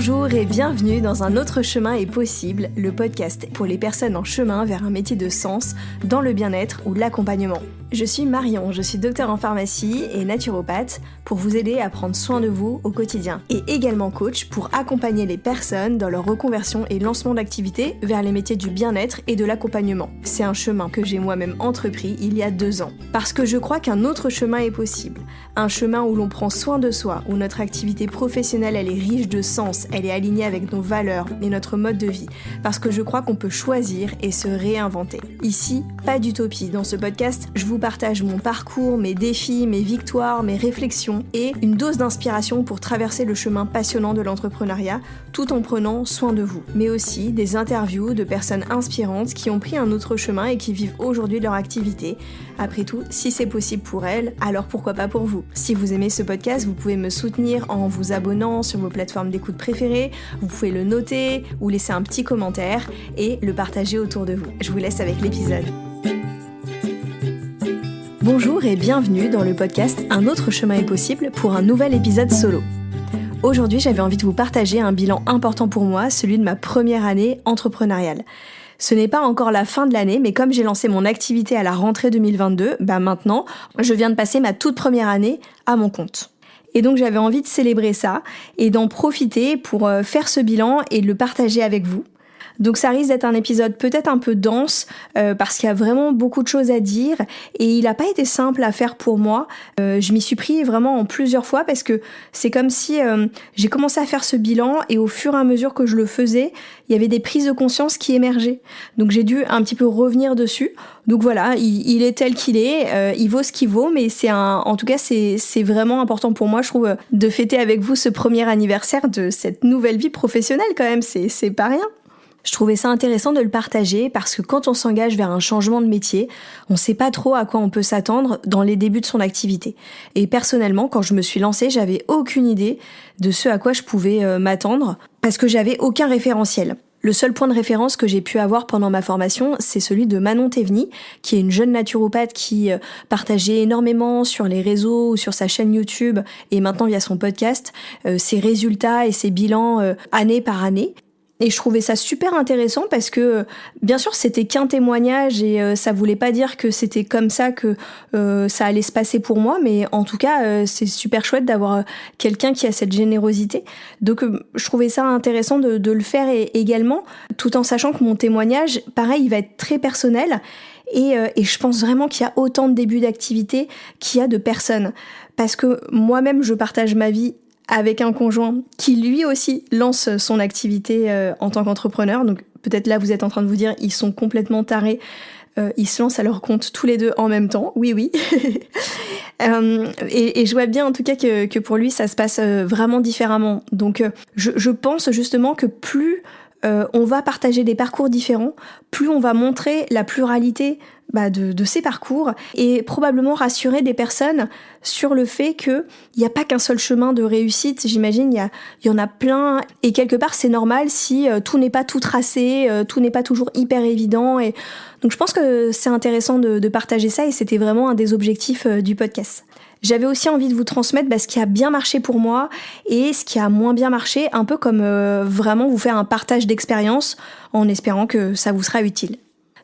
Bonjour et bienvenue dans Un autre chemin est possible, le podcast pour les personnes en chemin vers un métier de sens, dans le bien-être ou l'accompagnement. Je suis Marion, je suis docteure en pharmacie et naturopathe pour vous aider à prendre soin de vous au quotidien. Et également coach pour accompagner les personnes dans leur reconversion et lancement d'activités vers les métiers du bien-être et de l'accompagnement. C'est un chemin que j'ai moi-même entrepris il y a 2 ans. Parce que je crois qu'un autre chemin est possible. Un chemin où l'on prend soin de soi, où notre activité professionnelle elle est riche de sens, elle est alignée avec nos valeurs et notre mode de vie. Parce que je crois qu'on peut choisir et se réinventer. Ici, pas d'utopie. Dans ce podcast, je vous partage mon parcours, mes défis, mes victoires, mes réflexions et une dose d'inspiration pour traverser le chemin passionnant de l'entrepreneuriat tout en prenant soin de vous. Mais aussi des interviews de personnes inspirantes qui ont pris un autre chemin et qui vivent aujourd'hui leur activité. Après tout, si c'est possible pour elles, alors pourquoi pas pour vous? Si vous aimez ce podcast, vous pouvez me soutenir en vous abonnant sur vos plateformes d'écoute préférées, vous pouvez le noter ou laisser un petit commentaire et le partager autour de vous. Je vous laisse avec l'épisode. Bonjour et bienvenue dans le podcast Un autre chemin est possible pour un nouvel épisode solo. Aujourd'hui, j'avais envie de vous partager un bilan important pour moi, celui de ma première année entrepreneuriale. Ce n'est pas encore la fin de l'année, mais comme j'ai lancé mon activité à la rentrée 2022, maintenant, je viens de passer ma toute première année à mon compte. Et donc j'avais envie de célébrer ça et d'en profiter pour faire ce bilan et de le partager avec vous. Donc ça risque d'être un épisode peut-être un peu dense parce qu'il y a vraiment beaucoup de choses à dire et il n'a pas été simple à faire pour moi. Je m'y suis pris vraiment en plusieurs fois parce que c'est comme si j'ai commencé à faire ce bilan et au fur et à mesure que je le faisais, il y avait des prises de conscience qui émergeaient. Donc j'ai dû un petit peu revenir dessus. Donc voilà, il est tel qu'il est, il vaut ce qu'il vaut, mais en tout cas c'est vraiment important pour moi, je trouve, de fêter avec vous ce premier anniversaire de cette nouvelle vie professionnelle quand même, c'est pas rien. Je trouvais ça intéressant de le partager parce que quand on s'engage vers un changement de métier, on sait pas trop à quoi on peut s'attendre dans les débuts de son activité. Et personnellement, quand je me suis lancée, j'avais aucune idée de ce à quoi je pouvais m'attendre parce que j'avais aucun référentiel. Le seul point de référence que j'ai pu avoir pendant ma formation, c'est celui de Manon Théveny, qui est une jeune naturopathe qui partageait énormément sur les réseaux ou sur sa chaîne YouTube et maintenant via son podcast, ses résultats et ses bilans année par année. Et je trouvais ça super intéressant parce que, bien sûr, c'était qu'un témoignage et ça voulait pas dire que c'était comme ça que ça allait se passer pour moi, mais en tout cas, c'est super chouette d'avoir quelqu'un qui a cette générosité. Donc, je trouvais ça intéressant de le faire également, tout en sachant que mon témoignage, pareil, il va être très personnel. Et je pense vraiment qu'il y a autant de débuts d'activité qu'il y a de personnes. Parce que moi-même, je partage ma vie avec un conjoint qui lui aussi lance son activité en tant qu'entrepreneur. Donc peut-être là vous êtes en train de vous dire ils sont complètement tarés, ils se lancent à leur compte tous les deux en même temps. Oui. Et je vois bien en tout cas que pour lui ça se passe vraiment différemment. Donc je pense justement que plus on va partager des parcours différents, plus on va montrer la pluralité de ces parcours et probablement rassurer des personnes sur le fait qu'il n'y a pas qu'un seul chemin de réussite. J'imagine il y en a plein et quelque part c'est normal si tout n'est pas tout tracé, tout n'est pas toujours hyper évident. Et donc je pense que c'est intéressant de partager ça et c'était vraiment un des objectifs du podcast. J'avais aussi envie de vous transmettre ce qui a bien marché pour moi et ce qui a moins bien marché, un peu comme vraiment vous faire un partage d'expérience en espérant que ça vous sera utile.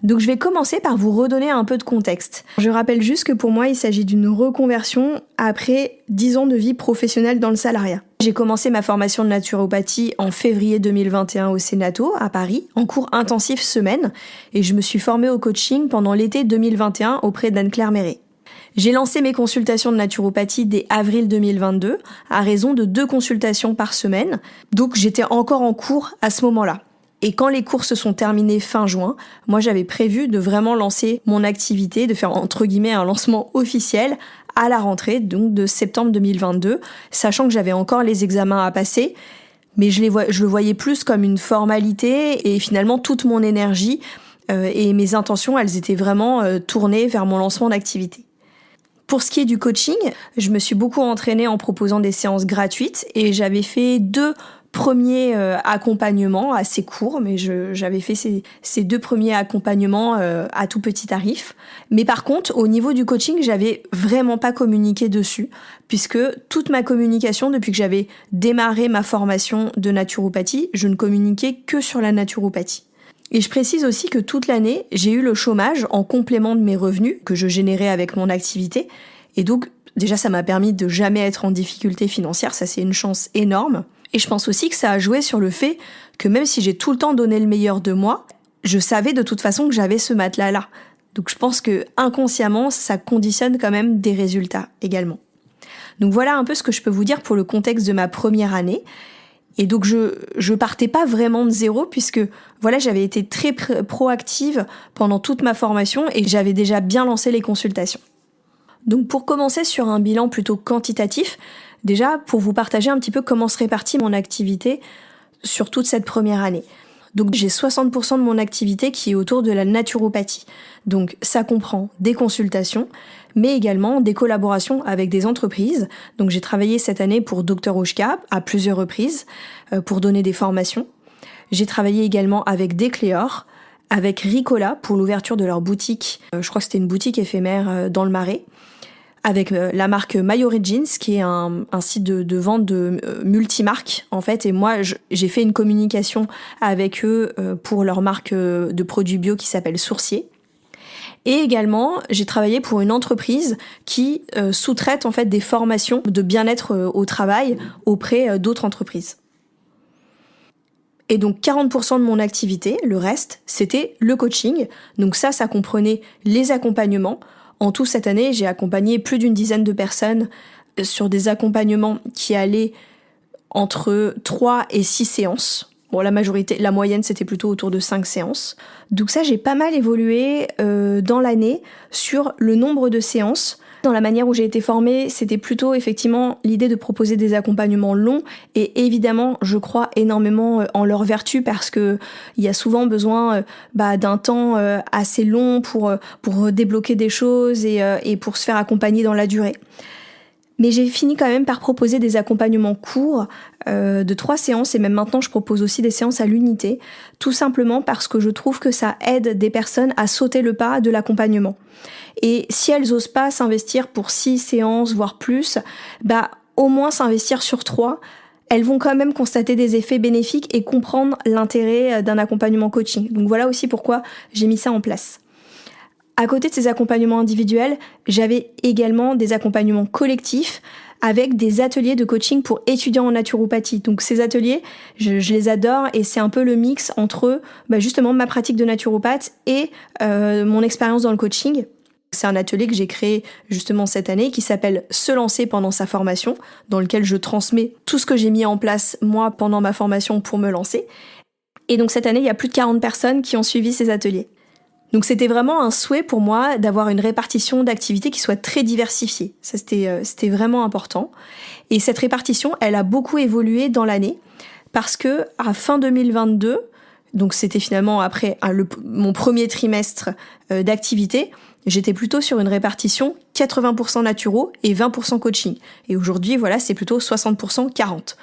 Donc je vais commencer par vous redonner un peu de contexte. Je rappelle juste que pour moi, il s'agit d'une reconversion après 10 ans de vie professionnelle dans le salariat. J'ai commencé ma formation de naturopathie en février 2021 au Sénato, à Paris, en cours intensif semaine, et je me suis formée au coaching pendant l'été 2021 auprès d'Anne-Claire Méret. J'ai lancé mes consultations de naturopathie dès avril 2022, à raison de 2 consultations par semaine, donc j'étais encore en cours à ce moment-là. Et quand les cours se sont terminés fin juin, moi j'avais prévu de vraiment lancer mon activité, de faire entre guillemets un lancement officiel à la rentrée, donc de septembre 2022, sachant que j'avais encore les examens à passer, mais je le voyais plus comme une formalité et finalement toute mon énergie et mes intentions, elles étaient vraiment tournées vers mon lancement d'activité. Pour ce qui est du coaching, je me suis beaucoup entraînée en proposant des séances gratuites et j'avais fait 2 premier accompagnement assez court, mais j'avais fait ces 2 premiers accompagnements à tout petit tarif. Mais par contre, au niveau du coaching, j'avais vraiment pas communiqué dessus, puisque toute ma communication, depuis que j'avais démarré ma formation de naturopathie, je ne communiquais que sur la naturopathie. Et je précise aussi que toute l'année, j'ai eu le chômage en complément de mes revenus que je générais avec mon activité. Et donc, déjà, ça m'a permis de jamais être en difficulté financière. Ça, c'est une chance énorme. Et je pense aussi que ça a joué sur le fait que même si j'ai tout le temps donné le meilleur de moi, je savais de toute façon que j'avais ce matelas-là. Donc, je pense que inconsciemment, ça conditionne quand même des résultats également. Donc, voilà un peu ce que je peux vous dire pour le contexte de ma première année. Et donc je partais pas vraiment de zéro puisque voilà, j'avais été très proactive pendant toute ma formation et j'avais déjà bien lancé les consultations. Donc pour commencer sur un bilan plutôt quantitatif, déjà pour vous partager un petit peu comment se répartit mon activité sur toute cette première année. Donc j'ai 60% de mon activité qui est autour de la naturopathie. Donc ça comprend des consultations, mais également des collaborations avec des entreprises. Donc j'ai travaillé cette année pour Dr Oshka à plusieurs reprises pour donner des formations. J'ai travaillé également avec Decléor, avec Ricola pour l'ouverture de leur boutique. Je crois que c'était une boutique éphémère dans le Marais. Avec la marque My Origins, qui est un site de vente de multimarques, en fait. Et moi, j'ai fait une communication avec eux pour leur marque de produits bio qui s'appelle Sourcier. Et également, j'ai travaillé pour une entreprise qui sous-traite en fait des formations de bien-être au travail auprès d'autres entreprises. Et donc 40% de mon activité, le reste, c'était le coaching. Donc ça comprenait les accompagnements. En tout, cette année, j'ai accompagné plus d'une dizaine de personnes sur des accompagnements qui allaient entre 3 et 6 séances. Bon, la moyenne, c'était plutôt autour de 5 séances. Donc ça, j'ai pas mal évolué dans l'année sur le nombre de séances. Dans la manière où j'ai été formée, c'était plutôt effectivement l'idée de proposer des accompagnements longs et évidemment, je crois énormément en leur vertu parce que il y a souvent besoin d'un temps assez long pour débloquer des choses et pour se faire accompagner dans la durée. Mais j'ai fini quand même par proposer des accompagnements courts de 3 séances et même maintenant je propose aussi des séances à l'unité, tout simplement parce que je trouve que ça aide des personnes à sauter le pas de l'accompagnement. Et si elles osent pas s'investir pour 6 séances, voire plus, au moins s'investir sur 3, elles vont quand même constater des effets bénéfiques et comprendre l'intérêt d'un accompagnement coaching. Donc voilà aussi pourquoi j'ai mis ça en place. À côté de ces accompagnements individuels, j'avais également des accompagnements collectifs avec des ateliers de coaching pour étudiants en naturopathie. Donc ces ateliers, je les adore et c'est un peu le mix entre justement ma pratique de naturopathe et mon expérience dans le coaching. C'est un atelier que j'ai créé justement cette année qui s'appelle « Se lancer pendant sa formation », dans lequel je transmets tout ce que j'ai mis en place moi pendant ma formation pour me lancer. Et donc cette année, il y a plus de 40 personnes qui ont suivi ces ateliers. Donc c'était vraiment un souhait pour moi d'avoir une répartition d'activités qui soit très diversifiée. Ça c'était vraiment important. Et cette répartition, elle a beaucoup évolué dans l'année parce que à fin 2022, donc c'était finalement après mon premier trimestre d'activité, j'étais plutôt sur une répartition 80% naturo et 20% coaching. Et aujourd'hui, voilà, c'est plutôt 60% 40.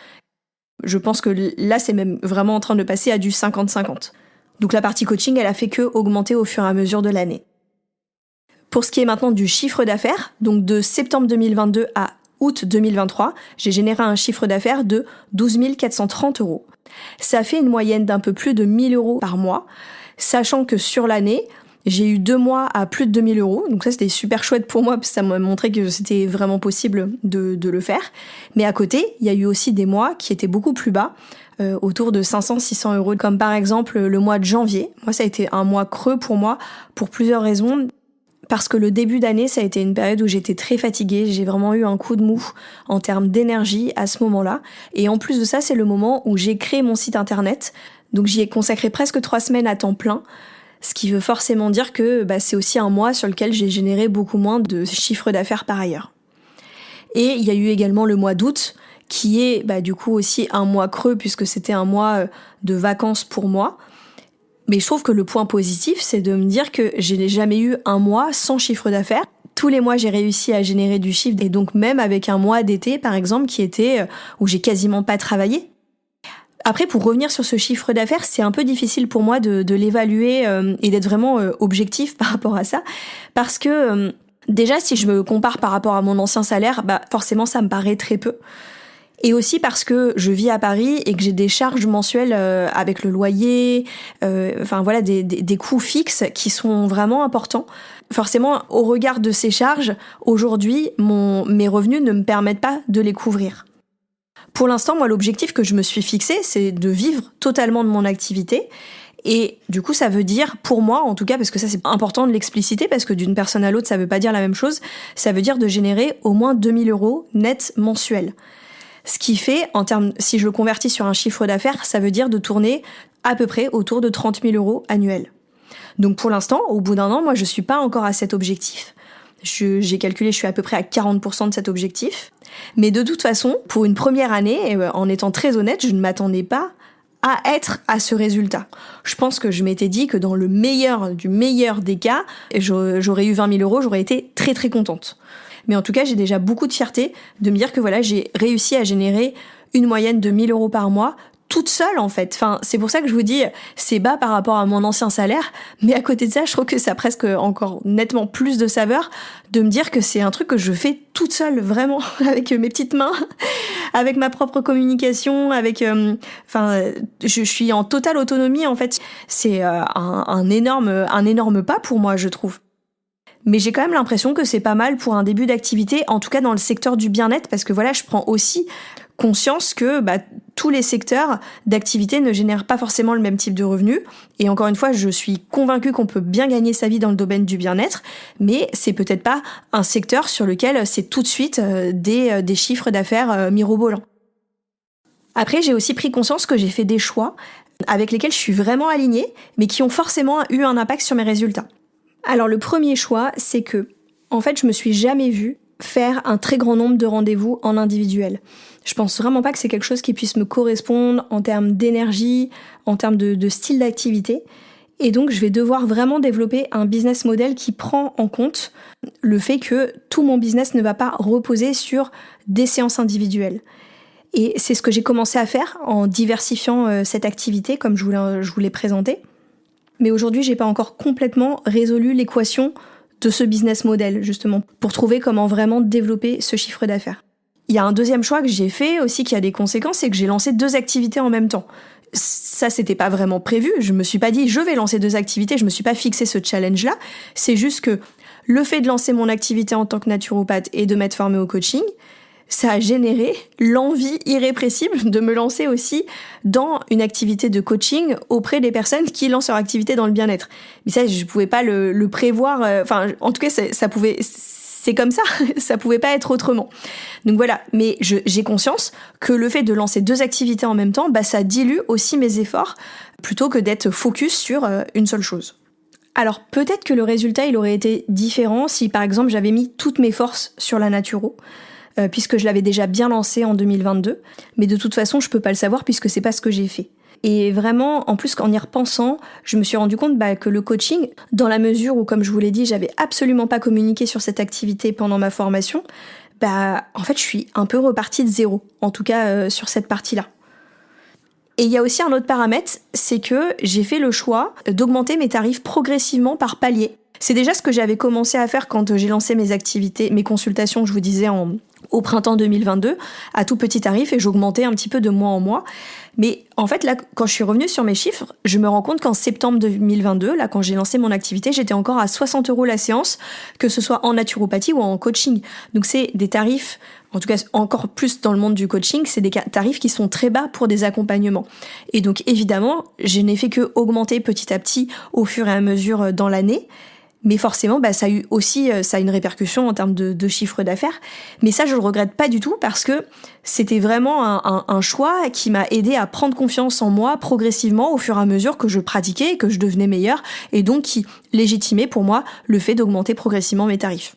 Je pense que là, c'est même vraiment en train de passer à du 50-50. Donc la partie coaching, elle a fait que augmenter au fur et à mesure de l'année. Pour ce qui est maintenant du chiffre d'affaires, donc de septembre 2022 à août 2023, j'ai généré un chiffre d'affaires de 12 430 €. Ça fait une moyenne d'un peu plus de 1 000 € par mois, sachant que sur l'année, j'ai eu 2 mois à plus de 2 000 €. Donc ça, c'était super chouette pour moi parce que ça m'a montré que c'était vraiment possible de le faire. Mais à côté, il y a eu aussi des mois qui étaient beaucoup plus bas, autour de 500-600 €, comme par exemple le mois de janvier. Moi, ça a été un mois creux pour moi pour plusieurs raisons. Parce que le début d'année, ça a été une période où j'étais très fatiguée. J'ai vraiment eu un coup de mou en termes d'énergie à ce moment-là. Et en plus de ça, c'est le moment où j'ai créé mon site internet. Donc j'y ai consacré presque 3 semaines à temps plein. Ce qui veut forcément dire que c'est aussi un mois sur lequel j'ai généré beaucoup moins de chiffre d'affaires par ailleurs. Et il y a eu également le mois d'août, qui est du coup aussi un mois creux puisque c'était un mois de vacances pour moi. Mais je trouve que le point positif, c'est de me dire que je n'ai jamais eu un mois sans chiffre d'affaires. Tous les mois, j'ai réussi à générer du chiffre et donc même avec un mois d'été, par exemple, qui était où j'ai quasiment pas travaillé. Après, pour revenir sur ce chiffre d'affaires, c'est un peu difficile pour moi de l'évaluer et d'être vraiment objectif par rapport à ça, parce que déjà, si je me compare par rapport à mon ancien salaire, forcément, ça me paraît très peu. Et aussi parce que je vis à Paris et que j'ai des charges mensuelles avec le loyer, des coûts fixes qui sont vraiment importants. Forcément, au regard de ces charges, aujourd'hui, mes revenus ne me permettent pas de les couvrir. Pour l'instant, moi, l'objectif que je me suis fixé, c'est de vivre totalement de mon activité. Et du coup, ça veut dire, pour moi en tout cas, parce que ça c'est important de l'expliciter, parce que d'une personne à l'autre, ça veut pas dire la même chose, ça veut dire de générer au moins 2 000 € net mensuels. Ce qui fait, si je le convertis sur un chiffre d'affaires, ça veut dire de tourner à peu près autour de 30 000 € annuels. Donc pour l'instant, au bout d'un an, moi je suis pas encore à cet objectif. J'ai calculé, je suis à peu près à 40% de cet objectif. Mais de toute façon, pour une première année, en étant très honnête, je ne m'attendais pas à être à ce résultat. Je pense que je m'étais dit que dans le meilleur des cas, j'aurais eu 20 000 €, j'aurais été très très contente. Mais en tout cas, j'ai déjà beaucoup de fierté de me dire que voilà, j'ai réussi à générer une moyenne de 1 000 € par mois, toute seule en fait. Enfin, c'est pour ça que je vous dis, c'est bas par rapport à mon ancien salaire, mais à côté de ça, je trouve que ça a presque encore nettement plus de saveur de me dire que c'est un truc que je fais toute seule, vraiment, avec mes petites mains, avec ma propre communication, je suis en totale autonomie en fait. C'est un énorme pas pour moi, je trouve. Mais j'ai quand même l'impression que c'est pas mal pour un début d'activité, en tout cas dans le secteur du bien-être, parce que voilà, je prends aussi conscience que tous les secteurs d'activité ne génèrent pas forcément le même type de revenus. Et encore une fois, je suis convaincue qu'on peut bien gagner sa vie dans le domaine du bien-être, mais c'est peut-être pas un secteur sur lequel c'est tout de suite des chiffres d'affaires mirobolants. Après, j'ai aussi pris conscience que j'ai fait des choix avec lesquels je suis vraiment alignée, mais qui ont forcément eu un impact sur mes résultats. Alors le premier choix, c'est que, en fait, je me suis jamais vue faire un très grand nombre de rendez-vous en individuel. Je pense vraiment pas que c'est quelque chose qui puisse me correspondre en termes d'énergie, en termes de style d'activité. Et donc, je vais devoir vraiment développer un business model qui prend en compte le fait que tout mon business ne va pas reposer sur des séances individuelles. Et c'est ce que j'ai commencé à faire en diversifiant cette activité, comme je vous l'ai présenté. Mais aujourd'hui, j'ai pas encore complètement résolu l'équation de ce business model, justement, pour trouver comment vraiment développer ce chiffre d'affaires. Il y a un deuxième choix que j'ai fait aussi qui a des conséquences, c'est que j'ai lancé 2 activités en même temps. Ça, c'était pas vraiment prévu. Je me suis pas dit, je vais lancer 2 activités, je me suis pas fixé ce challenge-là. C'est juste que le fait de lancer mon activité en tant que naturopathe et de m'être formée au coaching, ça a généré l'envie irrépressible de me lancer aussi dans une activité de coaching auprès des personnes qui lancent leur activité dans le bien-être. Mais ça, je pouvais pas le prévoir. En tout cas, c'est comme ça. Ça pouvait pas être autrement. Donc voilà. Mais j'ai conscience que le fait de lancer 2 activités en même temps, ça dilue aussi mes efforts plutôt que d'être focus sur une seule chose. Alors peut-être que le résultat, il aurait été différent si, par exemple, j'avais mis toutes mes forces sur la naturo. Puisque je l'avais déjà bien lancé en 2022. Mais de toute façon, je peux pas le savoir puisque c'est pas ce que j'ai fait. Et vraiment, en plus, qu'en y repensant, je me suis rendu compte que le coaching, dans la mesure où, comme je vous l'ai dit, j'avais absolument pas communiqué sur cette activité pendant ma formation, en fait, je suis un peu repartie de zéro, en tout cas sur cette partie-là. Et il y a aussi un autre paramètre, c'est que j'ai fait le choix d'augmenter mes tarifs progressivement par palier. C'est déjà ce que j'avais commencé à faire quand j'ai lancé mes activités, mes consultations, je vous disais, au printemps 2022, à tout petit tarif, et j'augmentais un petit peu de mois en mois. Mais en fait, là, quand je suis revenue sur mes chiffres, je me rends compte qu'en septembre 2022, là, quand j'ai lancé mon activité, j'étais encore à 60 € la séance, que ce soit en naturopathie ou en coaching. Donc c'est des tarifs, en tout cas encore plus dans le monde du coaching, c'est des tarifs qui sont très bas pour des accompagnements. Et donc évidemment, je n'ai fait que augmenter petit à petit au fur et à mesure dans l'année. Mais forcément, ça a une répercussion en termes de chiffre d'affaires. Mais ça, je le regrette pas du tout parce que c'était vraiment un choix qui m'a aidé à prendre confiance en moi progressivement au fur et à mesure que je pratiquais et que je devenais meilleure, et donc qui légitimait pour moi le fait d'augmenter progressivement mes tarifs.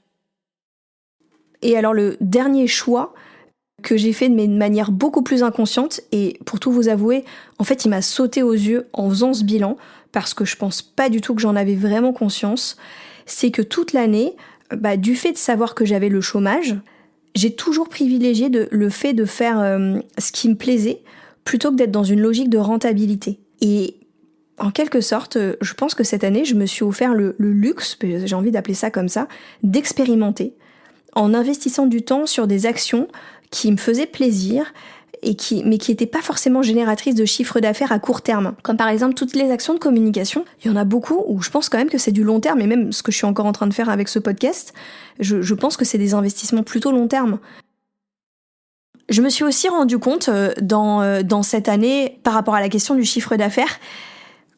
Et alors le dernier choix que j'ai fait de manière beaucoup plus inconsciente, et pour tout vous avouer, en fait il m'a sauté aux yeux en faisant ce bilan, parce que je pense pas du tout que j'en avais vraiment conscience, c'est que toute l'année, du fait de savoir que j'avais le chômage, j'ai toujours privilégié le fait de faire ce qui me plaisait plutôt que d'être dans une logique de rentabilité. Et en quelque sorte, je pense que cette année, je me suis offert le luxe, j'ai envie d'appeler ça comme ça, d'expérimenter en investissant du temps sur des actions qui me faisaient plaisir, mais qui n'étaient pas forcément génératrices de chiffre d'affaires à court terme. Comme par exemple toutes les actions de communication, il y en a beaucoup où je pense quand même que c'est du long terme, et même ce que je suis encore en train de faire avec ce podcast, je pense que c'est des investissements plutôt long terme. Je me suis aussi rendu compte dans cette année, par rapport à la question du chiffre d'affaires,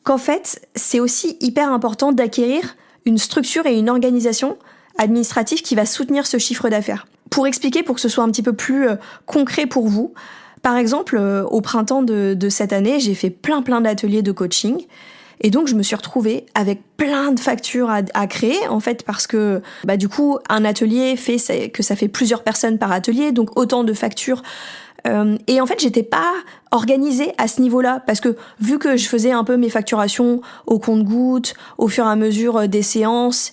qu'en fait, c'est aussi hyper important d'acquérir une structure et une organisation administrative qui va soutenir ce chiffre d'affaires. Pour expliquer, pour que ce soit un petit peu plus concret pour vous, par exemple, au printemps de cette année, j'ai fait plein d'ateliers de coaching. Et donc, je me suis retrouvée avec plein de factures à créer, en fait, parce que, du coup, un atelier que ça fait plusieurs personnes par atelier, donc autant de factures. Et en fait, j'étais pas organisée à ce niveau-là, parce que vu que je faisais un peu mes facturations au compte-gouttes, au fur et à mesure des séances,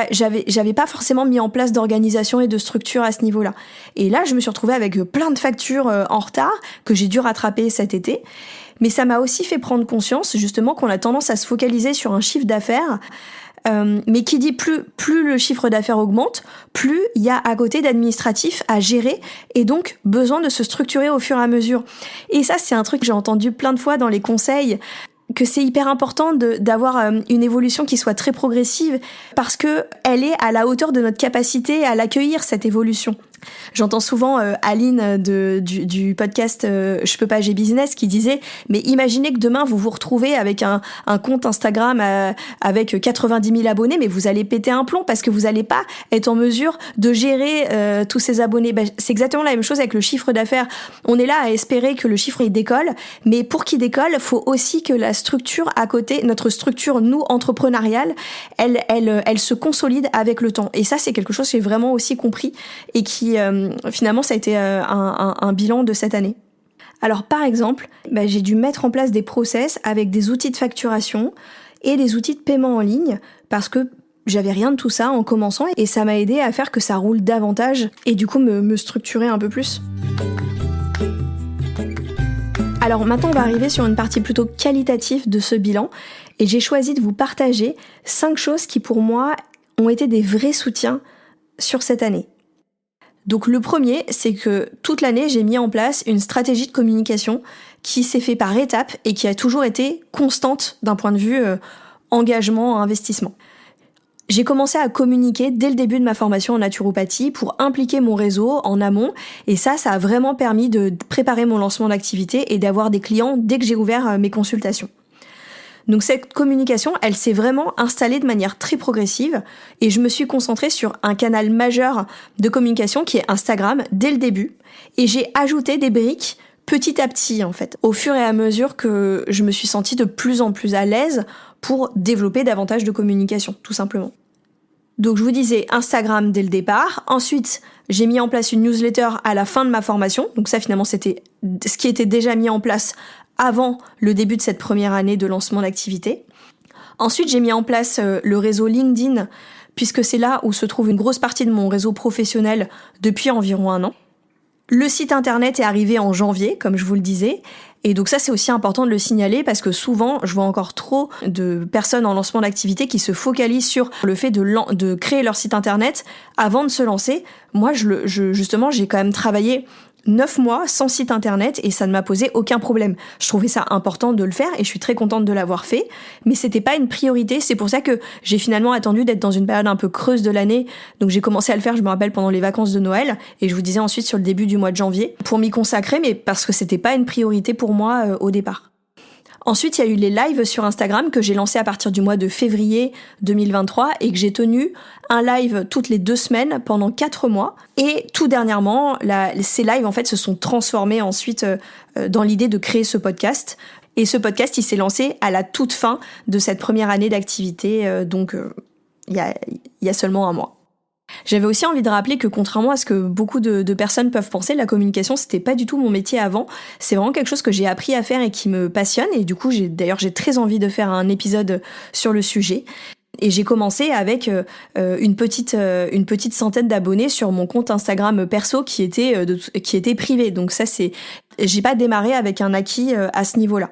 j'avais pas forcément mis en place d'organisation et de structure à ce niveau-là. Et là, je me suis retrouvée avec plein de factures en retard que j'ai dû rattraper cet été. Mais ça m'a aussi fait prendre conscience, justement, qu'on a tendance à se focaliser sur un chiffre d'affaires, mais qui dit plus le chiffre d'affaires augmente, plus il y a à côté d'administratifs à gérer et donc besoin de se structurer au fur et à mesure. Et ça, c'est un truc que j'ai entendu plein de fois dans les conseils, que c'est hyper important d'avoir une évolution qui soit très progressive parce que elle est à la hauteur de notre capacité à l'accueillir, cette évolution. J'entends souvent Aline du podcast Je peux pas, j'ai business qui disait mais imaginez que demain vous vous retrouvez avec un compte Instagram avec 90 000 abonnés, mais vous allez péter un plomb parce que vous allez pas être en mesure de gérer tous ces abonnés. C'est exactement la même chose avec le chiffre d'affaires. On est là à espérer que le chiffre il décolle, mais pour qu'il décolle, faut aussi que la structure à côté, notre structure nous entrepreneuriale, elle se consolide avec le temps. Et ça c'est quelque chose que j'ai vraiment aussi compris et qui finalement ça a été un bilan de cette année. Alors par exemple, j'ai dû mettre en place des process avec des outils de facturation et des outils de paiement en ligne parce que j'avais rien de tout ça en commençant et ça m'a aidé à faire que ça roule davantage et du coup me structurer un peu plus. Alors maintenant on va arriver sur une partie plutôt qualitative de ce bilan et j'ai choisi de vous partager 5 choses qui pour moi ont été des vrais soutiens sur cette année. Donc le premier, c'est que toute l'année, j'ai mis en place une stratégie de communication qui s'est fait par étapes et qui a toujours été constante d'un point de vue engagement, investissement. J'ai commencé à communiquer dès le début de ma formation en naturopathie pour impliquer mon réseau en amont et ça a vraiment permis de préparer mon lancement d'activité et d'avoir des clients dès que j'ai ouvert mes consultations. Donc cette communication, elle s'est vraiment installée de manière très progressive et je me suis concentrée sur un canal majeur de communication qui est Instagram dès le début et j'ai ajouté des briques petit à petit en fait, au fur et à mesure que je me suis sentie de plus en plus à l'aise pour développer davantage de communication, tout simplement. Donc je vous disais Instagram dès le départ, ensuite j'ai mis en place une newsletter à la fin de ma formation, donc ça finalement c'était ce qui était déjà mis en place avant le début de cette première année de lancement d'activité. Ensuite, j'ai mis en place le réseau LinkedIn, puisque c'est là où se trouve une grosse partie de mon réseau professionnel depuis environ 1 an. Le site internet est arrivé en janvier, comme je vous le disais, et donc ça c'est aussi important de le signaler parce que souvent je vois encore trop de personnes en lancement d'activité qui se focalisent sur le fait de créer leur site internet avant de se lancer. Moi, justement, j'ai quand même travaillé 9 mois sans site internet et ça ne m'a posé aucun problème. Je trouvais ça important de le faire et je suis très contente de l'avoir fait, mais c'était pas une priorité. C'est pour ça que j'ai finalement attendu d'être dans une période un peu creuse de l'année. Donc j'ai commencé à le faire, je me rappelle, pendant les vacances de Noël et je vous disais ensuite sur le début du mois de janvier pour m'y consacrer, mais parce que c'était pas une priorité pour moi au départ. Ensuite, il y a eu les lives sur Instagram que j'ai lancés à partir du mois de février 2023 et que j'ai tenu un live toutes les 2 semaines pendant 4 mois. Et tout dernièrement, ces lives en fait se sont transformés ensuite dans l'idée de créer ce podcast. Et ce podcast, il s'est lancé à la toute fin de cette première année d'activité, donc il y a seulement 1 mois. J'avais aussi envie de rappeler que contrairement à ce que beaucoup de personnes peuvent penser, la communication c'était pas du tout mon métier avant. C'est vraiment quelque chose que j'ai appris à faire et qui me passionne et du coup j'ai très envie de faire un épisode sur le sujet. Et j'ai commencé avec une petite centaine d'abonnés sur mon compte Instagram perso qui était privé. Donc ça c'est J'ai pas démarré avec un acquis à ce niveau-là.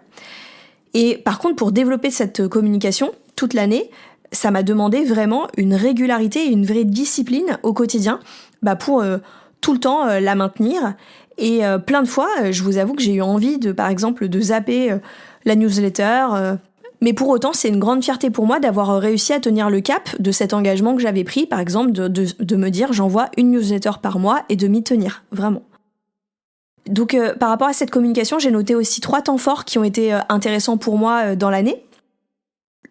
Et par contre, pour développer cette communication toute l'année, ça m'a demandé vraiment une régularité et une vraie discipline au quotidien pour tout le temps la maintenir. Et plein de fois, je vous avoue que j'ai eu envie par exemple, de zapper la newsletter. Mais pour autant, c'est une grande fierté pour moi d'avoir réussi à tenir le cap de cet engagement que j'avais pris, par exemple, de me dire j'envoie une newsletter par mois et de m'y tenir, vraiment. Donc par rapport à cette communication, j'ai noté aussi 3 temps forts qui ont été intéressants pour moi dans l'année.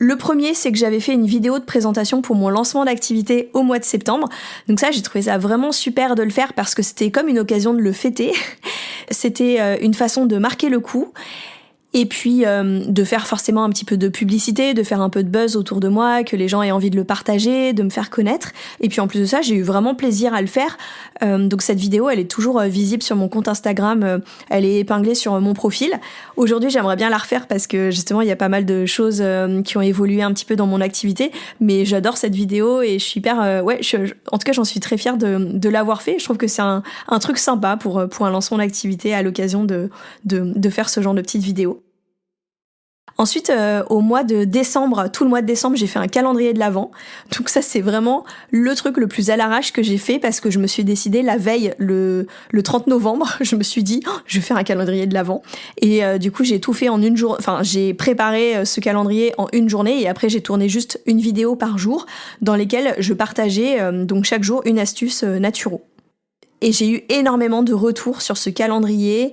Le premier, c'est que j'avais fait une vidéo de présentation pour mon lancement d'activité au mois de septembre. Donc ça, j'ai trouvé ça vraiment super de le faire parce que c'était comme une occasion de le fêter. C'était une façon de marquer le coup. Et puis de faire forcément un petit peu de publicité, de faire un peu de buzz autour de moi, que les gens aient envie de le partager, de me faire connaître. Et puis en plus de ça, j'ai eu vraiment plaisir à le faire. Donc cette vidéo, elle est toujours visible sur mon compte Instagram, elle est épinglée sur mon profil. Aujourd'hui, j'aimerais bien la refaire parce que justement, il y a pas mal de choses qui ont évolué un petit peu dans mon activité. Mais j'adore cette vidéo et je suis hyper... en tout cas, j'en suis très fière de l'avoir fait. Je trouve que c'est un truc sympa pour un lancement d'activité à l'occasion de faire ce genre de petites vidéos. Ensuite, au mois de décembre, tout le mois de décembre, j'ai fait un calendrier de l'Avent. Donc ça, c'est vraiment le truc le plus à l'arrache que j'ai fait parce que je me suis décidée la veille, le 30 novembre, je me suis dit, je vais faire un calendrier de l'Avent. Et du coup, j'ai tout fait en une journée. Enfin, j'ai préparé ce calendrier en une journée et après, j'ai tourné juste une vidéo par jour dans lesquelles je partageais donc chaque jour une astuce naturo. Et j'ai eu énormément de retours sur ce calendrier.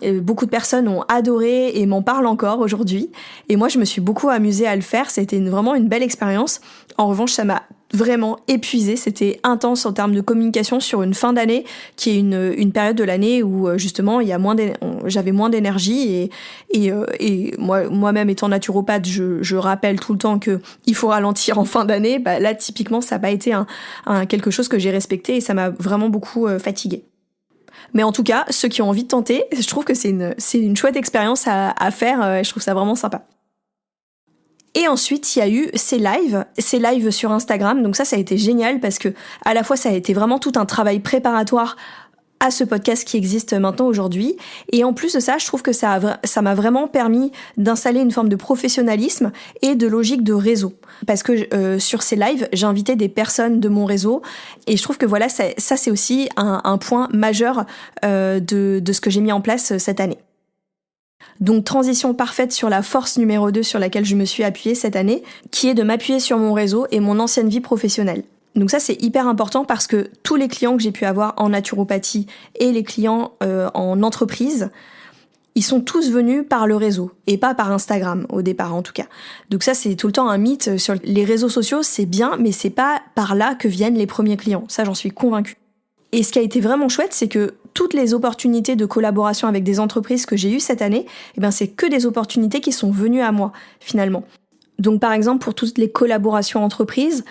Beaucoup de personnes ont adoré et m'en parlent encore aujourd'hui. Et moi, je me suis beaucoup amusée à le faire. C'était vraiment une belle expérience. En revanche, ça m'a vraiment épuisée. C'était intense en termes de communication sur une fin d'année, qui est une période de l'année où justement j'avais moins d'énergie et moi-même étant naturopathe, je rappelle tout le temps que il faut ralentir en fin d'année. Là, typiquement, ça n'a pas été quelque chose que j'ai respecté et ça m'a vraiment beaucoup fatiguée. Mais en tout cas, ceux qui ont envie de tenter, je trouve que c'est une chouette expérience à faire et je trouve ça vraiment sympa. Et ensuite, il y a eu ces lives sur Instagram. Donc ça a été génial parce que à la fois, ça a été vraiment tout un travail préparatoire à ce podcast qui existe maintenant aujourd'hui. Et en plus de ça, je trouve que ça m'a vraiment permis d'installer une forme de professionnalisme et de logique de réseau. Parce que sur ces lives, j'invitais des personnes de mon réseau et je trouve que voilà, ça c'est aussi un point majeur de ce que j'ai mis en place cette année. Donc transition parfaite sur la force numéro 2 sur laquelle je me suis appuyée cette année, qui est de m'appuyer sur mon réseau et mon ancienne vie professionnelle. Donc ça, c'est hyper important parce que tous les clients que j'ai pu avoir en naturopathie et les clients en entreprise, ils sont tous venus par le réseau et pas par Instagram au départ en tout cas. Donc ça, c'est tout le temps un mythe sur les réseaux sociaux, c'est bien, mais c'est pas par là que viennent les premiers clients. Ça, j'en suis convaincue. Et ce qui a été vraiment chouette, c'est que toutes les opportunités de collaboration avec des entreprises que j'ai eues cette année, c'est que des opportunités qui sont venues à moi finalement. Donc par exemple, pour toutes les collaborations entreprises,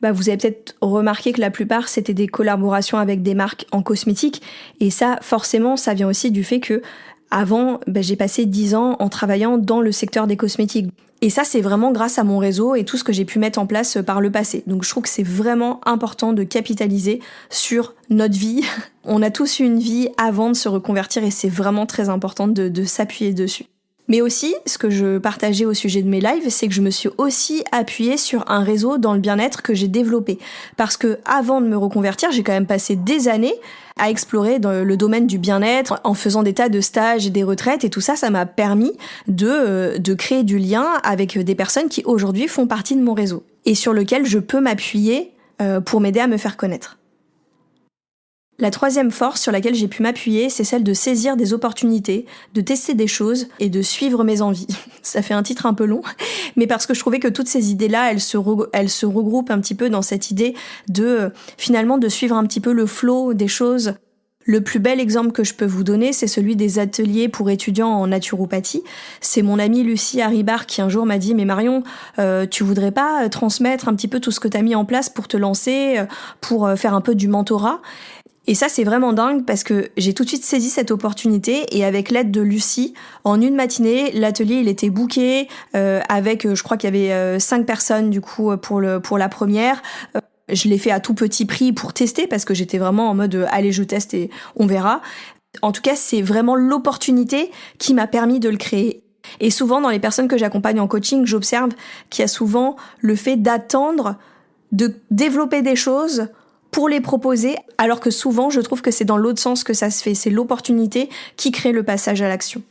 vous avez peut-être remarqué que la plupart, c'était des collaborations avec des marques en cosmétique. Et ça, forcément, ça vient aussi du fait que avant, j'ai passé 10 ans en travaillant dans le secteur des cosmétiques. Et ça, c'est vraiment grâce à mon réseau et tout ce que j'ai pu mettre en place par le passé. Donc je trouve que c'est vraiment important de capitaliser sur notre vie. On a tous eu une vie avant de se reconvertir et c'est vraiment très important de s'appuyer dessus. Mais aussi, ce que je partageais au sujet de mes lives, c'est que je me suis aussi appuyée sur un réseau dans le bien-être que j'ai développé. Parce que avant de me reconvertir, j'ai quand même passé des années à explorer dans le domaine du bien-être en faisant des tas de stages et des retraites et tout ça, ça m'a permis de créer du lien avec des personnes qui aujourd'hui font partie de mon réseau et sur lequel je peux m'appuyer pour m'aider à me faire connaître. La troisième force sur laquelle j'ai pu m'appuyer, c'est celle de saisir des opportunités, de tester des choses et de suivre mes envies. Ça fait un titre un peu long, mais parce que je trouvais que toutes ces idées-là, elles se regroupent un petit peu dans cette idée de finalement de suivre un petit peu le flow des choses. Le plus bel exemple que je peux vous donner, c'est celui des ateliers pour étudiants en naturopathie. C'est mon amie Lucie Haribar qui un jour m'a dit « Mais Marion, tu voudrais pas transmettre un petit peu tout ce que tu as mis en place pour te lancer, pour faire un peu du mentorat ?» Et ça, c'est vraiment dingue parce que j'ai tout de suite saisi cette opportunité et avec l'aide de Lucie, en une matinée, l'atelier, il était booké avec, je crois qu'il y avait 5 personnes du coup pour la première. Je l'ai fait à tout petit prix pour tester parce que j'étais vraiment en mode allez, je teste et on verra. En tout cas, c'est vraiment l'opportunité qui m'a permis de le créer. Et souvent, dans les personnes que j'accompagne en coaching, j'observe qu'il y a souvent le fait d'attendre, de développer des choses pour les proposer, alors que souvent, je trouve que c'est dans l'autre sens que ça se fait. C'est l'opportunité qui crée le passage à l'action.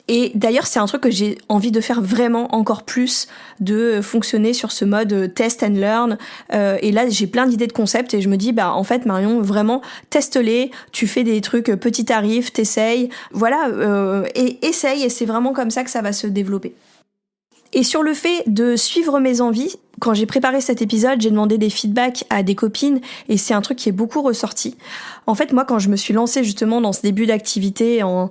Et d'ailleurs, c'est un truc que j'ai envie de faire vraiment encore plus, de fonctionner sur ce mode test and learn. Et là, j'ai plein d'idées de concepts et je me dis, en fait, Marion, vraiment, teste-les. Tu fais des trucs petits tarifs, t'essayes. Voilà, et essaye. Et c'est vraiment comme ça que ça va se développer. Et sur le fait de suivre mes envies, quand j'ai préparé cet épisode, j'ai demandé des feedbacks à des copines et c'est un truc qui est beaucoup ressorti. En fait, moi, quand je me suis lancée justement dans ce début d'activité en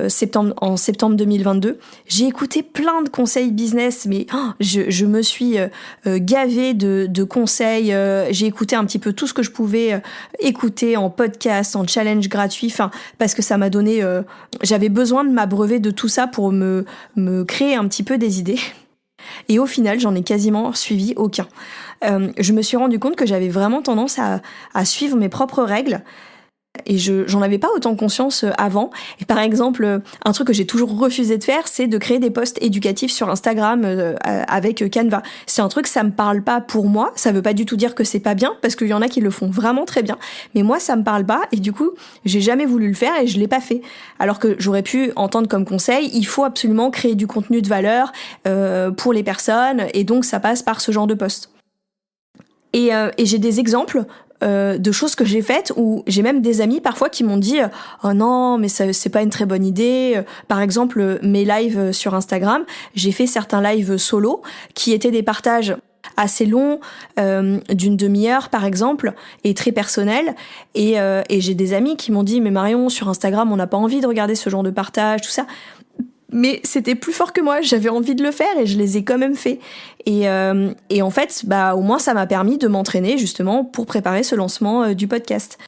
septembre 2022, j'ai écouté plein de conseils business, mais je me suis gavée de conseils. J'ai écouté un petit peu tout ce que je pouvais écouter en podcast, en challenge gratuit, parce que ça m'a donné... j'avais besoin de m'abreuver de tout ça pour me créer un petit peu des idées. Et au final, j'en ai quasiment suivi aucun. Je me suis rendu compte que j'avais vraiment tendance à suivre mes propres règles. Et j'en avais pas autant conscience avant. Et par exemple, un truc que j'ai toujours refusé de faire, c'est de créer des posts éducatifs sur Instagram avec Canva. C'est un truc, ça me parle pas pour moi. Ça veut pas du tout dire que c'est pas bien, parce qu'il y en a qui le font vraiment très bien. Mais moi, ça me parle pas. Et du coup, j'ai jamais voulu le faire et je l'ai pas fait. Alors que j'aurais pu entendre comme conseil, il faut absolument créer du contenu de valeur pour les personnes. Et donc, ça passe par ce genre de posts. Et j'ai des exemples de choses que j'ai faites où j'ai même des amis parfois qui m'ont dit oh non mais ça c'est pas une très bonne idée. Par exemple mes lives sur Instagram, j'ai fait certains lives solo qui étaient des partages assez longs d'une demi-heure par exemple et très personnels et j'ai des amis qui m'ont dit mais Marion sur Instagram on n'a pas envie de regarder ce genre de partage tout ça. Mais c'était plus fort que moi, j'avais envie de le faire et je les ai quand même fait. Et en fait, au moins ça m'a permis de m'entraîner justement pour préparer ce lancement du podcast.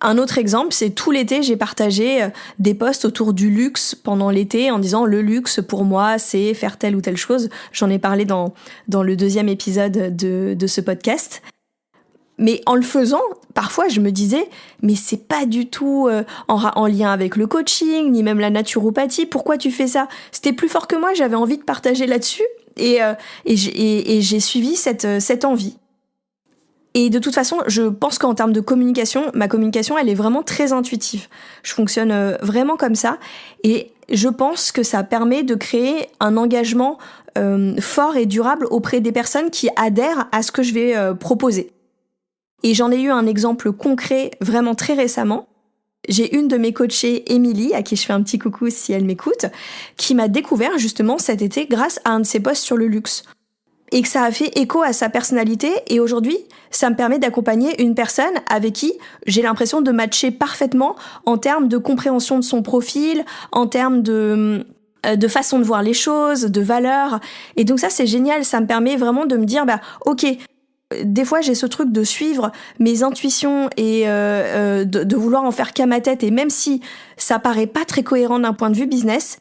Un autre exemple, c'est tout l'été, j'ai partagé des posts autour du luxe pendant l'été en disant le luxe pour moi, c'est faire telle ou telle chose. J'en ai parlé dans le 2e épisode de ce podcast. Mais en le faisant, parfois je me disais mais c'est pas du tout en lien avec le coaching, ni même la naturopathie, pourquoi tu fais ça ? C'était plus fort que moi, j'avais envie de partager là-dessus et j'ai suivi cette envie. Et de toute façon, je pense qu'en termes de communication, ma communication, elle est vraiment très intuitive. Je fonctionne vraiment comme ça et je pense que ça permet de créer un engagement fort et durable auprès des personnes qui adhèrent à ce que je vais proposer. Et j'en ai eu un exemple concret vraiment très récemment. J'ai une de mes coachées, Émilie, à qui je fais un petit coucou si elle m'écoute, qui m'a découvert justement cet été grâce à un de ses posts sur le luxe. Et que ça a fait écho à sa personnalité et aujourd'hui, ça me permet d'accompagner une personne avec qui j'ai l'impression de matcher parfaitement en termes de compréhension de son profil, en termes de façon de voir les choses, de valeurs. Et donc ça, c'est génial, ça me permet vraiment de me dire, ok, des fois, j'ai ce truc de suivre mes intuitions et de vouloir en faire qu'à ma tête. Et même si ça paraît pas très cohérent d'un point de vue business,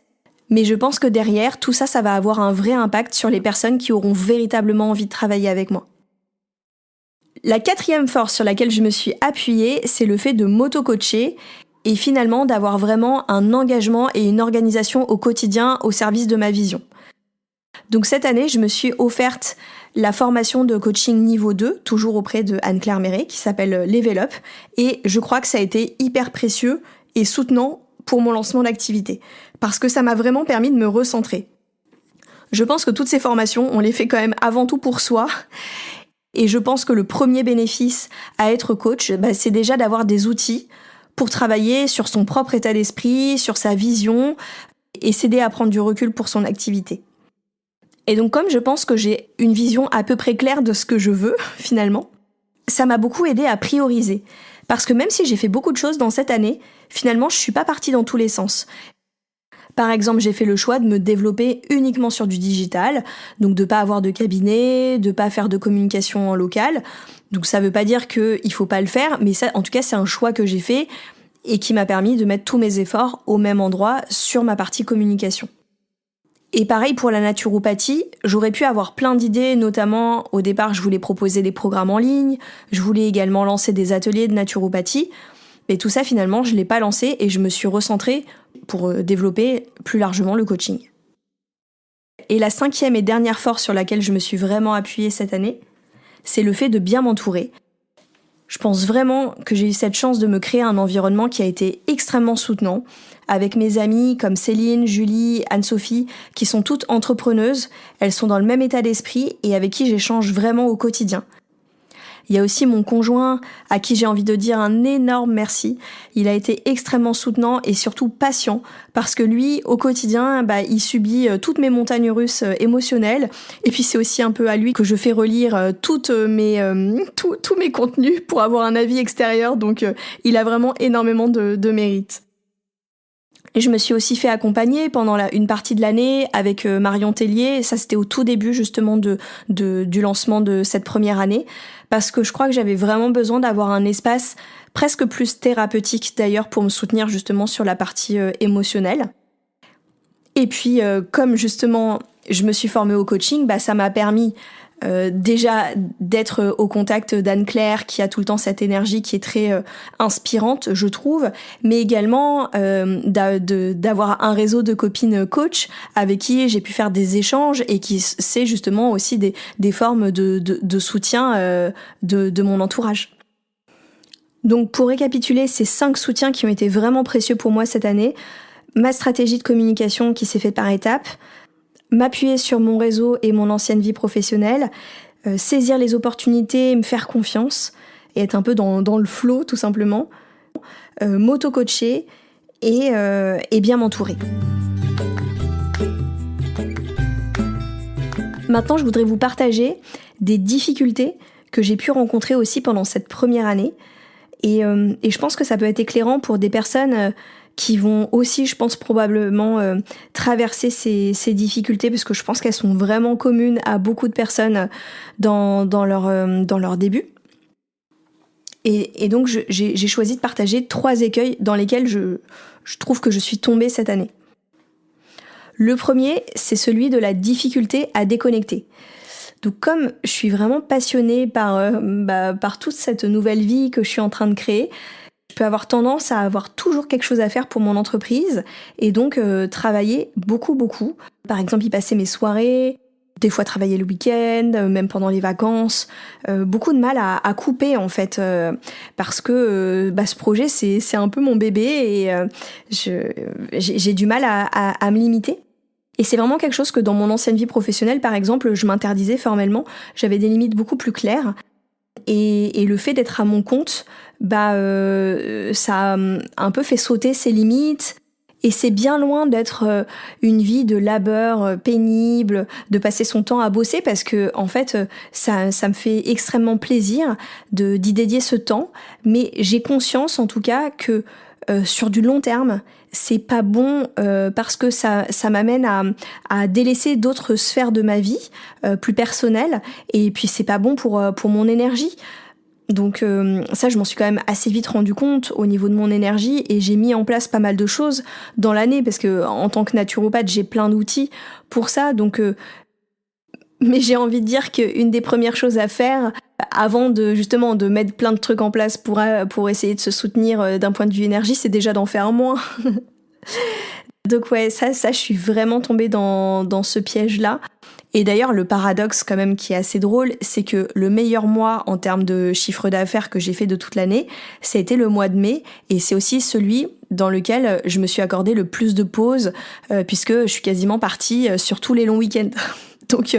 mais je pense que derrière, tout ça, ça va avoir un vrai impact sur les personnes qui auront véritablement envie de travailler avec moi. La 4e force sur laquelle je me suis appuyée, c'est le fait de m'auto-coacher et finalement d'avoir vraiment un engagement et une organisation au quotidien au service de ma vision. Donc cette année, je me suis offerte la formation de coaching niveau 2, toujours auprès de Anne-Claire Méret, qui s'appelle Level Up, et je crois que ça a été hyper précieux et soutenant pour mon lancement d'activité, parce que ça m'a vraiment permis de me recentrer. Je pense que toutes ces formations, on les fait quand même avant tout pour soi, et je pense que le premier bénéfice à être coach, c'est déjà d'avoir des outils pour travailler sur son propre état d'esprit, sur sa vision, et s'aider à prendre du recul pour son activité. Et donc comme je pense que j'ai une vision à peu près claire de ce que je veux, finalement, ça m'a beaucoup aidé à prioriser. Parce que même si j'ai fait beaucoup de choses dans cette année, finalement, je suis pas partie dans tous les sens. Par exemple, j'ai fait le choix de me développer uniquement sur du digital, donc de pas avoir de cabinet, de pas faire de communication en local. Donc ça veut pas dire qu'il faut pas le faire, mais ça, en tout cas, c'est un choix que j'ai fait et qui m'a permis de mettre tous mes efforts au même endroit sur ma partie communication. Et pareil pour la naturopathie, j'aurais pu avoir plein d'idées, notamment au départ je voulais proposer des programmes en ligne, je voulais également lancer des ateliers de naturopathie, Et tout ça, finalement, je l'ai pas lancé et je me suis recentrée pour développer plus largement le coaching. Et la 5e et dernière force sur laquelle je me suis vraiment appuyée cette année, c'est le fait de bien m'entourer. Je pense vraiment que j'ai eu cette chance de me créer un environnement qui a été extrêmement soutenant, avec mes amies comme Céline, Julie, Anne-Sophie, qui sont toutes entrepreneuses, elles sont dans le même état d'esprit et avec qui j'échange vraiment au quotidien. Il y a aussi mon conjoint à qui j'ai envie de dire un énorme merci. Il a été extrêmement soutenant et surtout patient parce que lui, au quotidien, il subit toutes mes montagnes russes émotionnelles. Et puis c'est aussi un peu à lui que je fais relire tous mes contenus pour avoir un avis extérieur. Donc il a vraiment énormément de mérite. Et je me suis aussi fait accompagner pendant une partie de l'année avec Marion Tellier. Ça, c'était au tout début justement du lancement de cette première année. Parce que je crois que j'avais vraiment besoin d'avoir un espace presque plus thérapeutique d'ailleurs pour me soutenir justement sur la partie émotionnelle. Et puis comme justement je me suis formée au coaching, ça m'a permis déjà d'être au contact d'Anne-Claire qui a tout le temps cette énergie qui est très inspirante, je trouve, mais également d'avoir un réseau de copines coach avec qui j'ai pu faire des échanges et qui c'est justement aussi des formes de soutien de mon entourage. Donc pour récapituler ces 5 soutiens qui ont été vraiment précieux pour moi cette année, ma stratégie de communication qui s'est faite par étapes, m'appuyer sur mon réseau et mon ancienne vie professionnelle, saisir les opportunités, me faire confiance et être un peu dans le flow tout simplement, m'auto-coacher et bien m'entourer. Maintenant, je voudrais vous partager des difficultés que j'ai pu rencontrer aussi pendant cette première année et je pense que ça peut être éclairant pour des personnes qui vont aussi, je pense, probablement traverser ces difficultés parce que je pense qu'elles sont vraiment communes à beaucoup de personnes dans leur début. Et donc, j'ai choisi de partager 3 écueils dans lesquels je trouve que je suis tombée cette année. Le premier, c'est celui de la difficulté à déconnecter. Donc comme je suis vraiment passionnée par toute cette nouvelle vie que je suis en train de créer, je peux avoir tendance à avoir toujours quelque chose à faire pour mon entreprise et donc travailler beaucoup. Par exemple, y passer mes soirées, des fois travailler le week-end, même pendant les vacances. Beaucoup de mal à couper en fait parce que ce projet c'est un peu mon bébé et j'ai du mal à me limiter. Et c'est vraiment quelque chose que dans mon ancienne vie professionnelle, par exemple, je m'interdisais formellement. J'avais des limites beaucoup plus claires. Et le fait d'être à mon compte, ça a un peu fait sauter ces limites. Et c'est bien loin d'être une vie de labeur pénible, de passer son temps à bosser, parce que en fait, ça me fait extrêmement plaisir d'y dédier ce temps. Mais j'ai conscience, en tout cas, que sur du long terme, c'est pas bon parce que ça m'amène à délaisser d'autres sphères de ma vie plus personnelles et puis c'est pas bon pour mon énergie. Donc ça, je m'en suis quand même assez vite rendu compte au niveau de mon énergie et j'ai mis en place pas mal de choses dans l'année parce que en tant que naturopathe, j'ai plein d'outils pour ça. Donc mais j'ai envie de dire qu'une des premières choses à faire avant de mettre plein de trucs en place pour essayer de se soutenir d'un point de vue énergie, c'est déjà d'en faire moins. Donc ouais, ça je suis vraiment tombée dans ce piège-là. Et d'ailleurs, le paradoxe quand même qui est assez drôle, c'est que le meilleur mois en termes de chiffre d'affaires que j'ai fait de toute l'année, ça a été le mois de mai et c'est aussi celui dans lequel je me suis accordé le plus de pauses puisque je suis quasiment partie sur tous les longs week-ends. Donc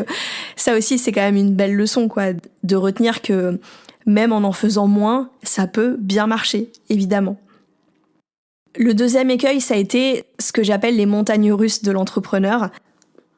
ça aussi, c'est quand même une belle leçon, quoi, de retenir que même en faisant moins, ça peut bien marcher, évidemment. Le deuxième écueil, ça a été ce que j'appelle les montagnes russes de l'entrepreneur.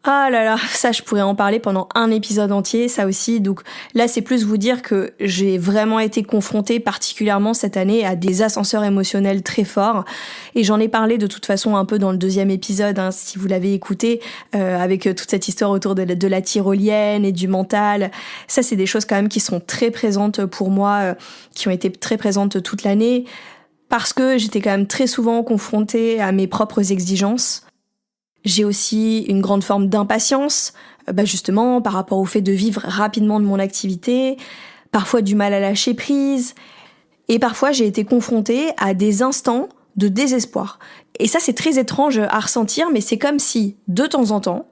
Ah là là, ça je pourrais en parler pendant un épisode entier, ça aussi. Donc là, c'est plus vous dire que j'ai vraiment été confrontée particulièrement cette année à des ascenseurs émotionnels très forts. Et j'en ai parlé de toute façon un peu dans le deuxième épisode, hein, si vous l'avez écouté, avec toute cette histoire autour de la tyrolienne et du mental. Ça, c'est des choses quand même qui sont très présentes pour moi, qui ont été très présentes toute l'année, parce que j'étais quand même très souvent confrontée à mes propres exigences. J'ai aussi une grande forme d'impatience, justement par rapport au fait de vivre rapidement de mon activité, parfois du mal à lâcher prise. Et parfois, j'ai été confrontée à des instants de désespoir. Et ça, c'est très étrange à ressentir, mais c'est comme si, de temps en temps,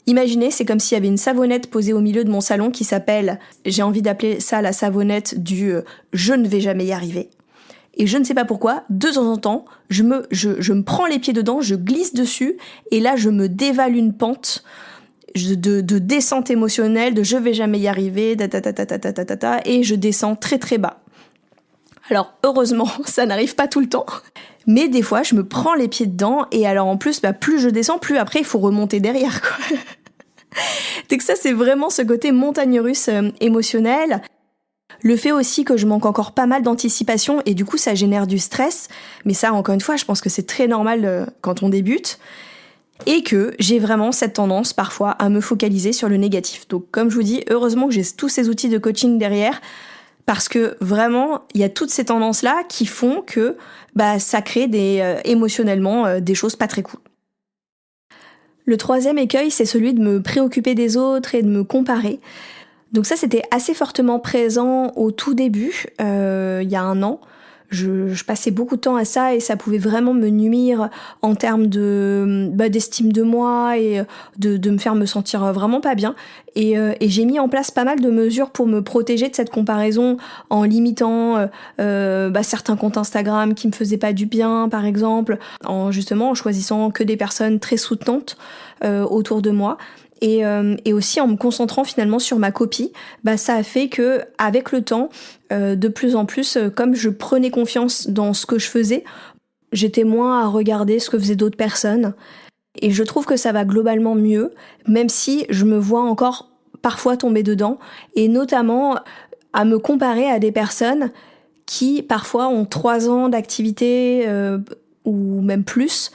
imaginez, c'est comme s'il y avait une savonnette posée au milieu de mon salon qui s'appelle, j'ai envie d'appeler ça la savonnette du je ne vais jamais y arriver. Et je ne sais pas pourquoi, de temps en temps, je me prends les pieds dedans, je glisse dessus, et là, je me dévale une pente de descente émotionnelle, de je vais jamais y arriver, et je descends très très bas. Alors, heureusement, ça n'arrive pas tout le temps. Mais des fois, je me prends les pieds dedans, et alors en plus, plus je descends, plus après, il faut remonter derrière, quoi. Donc ça, c'est vraiment ce côté montagne russe émotionnel. Le fait aussi que je manque encore pas mal d'anticipation, et du coup, ça génère du stress. Mais ça, encore une fois, je pense que c'est très normal quand on débute. Et que j'ai vraiment cette tendance, parfois, à me focaliser sur le négatif. Donc, comme je vous dis, heureusement que j'ai tous ces outils de coaching derrière, parce que vraiment, il y a toutes ces tendances-là qui font que ça crée émotionnellement des choses pas très cool. Le troisième écueil, c'est celui de me préoccuper des autres et de me comparer. Donc ça, c'était assez fortement présent au tout début, il y a 1 an. Je passais beaucoup de temps à ça et ça pouvait vraiment me nuire en termes d'estime de moi et de me faire me sentir vraiment pas bien. Et j'ai mis en place pas mal de mesures pour me protéger de cette comparaison en limitant certains comptes Instagram qui me faisaient pas du bien, par exemple, en choisissant que des personnes très soutenantes autour de moi. Et aussi en me concentrant finalement sur ma copie, ça a fait que avec le temps, de plus en plus, comme je prenais confiance dans ce que je faisais, j'étais moins à regarder ce que faisaient d'autres personnes. Et je trouve que ça va globalement mieux, même si je me vois encore parfois tomber dedans, et notamment à me comparer à des personnes qui parfois ont 3 ans d'activité ou même plus.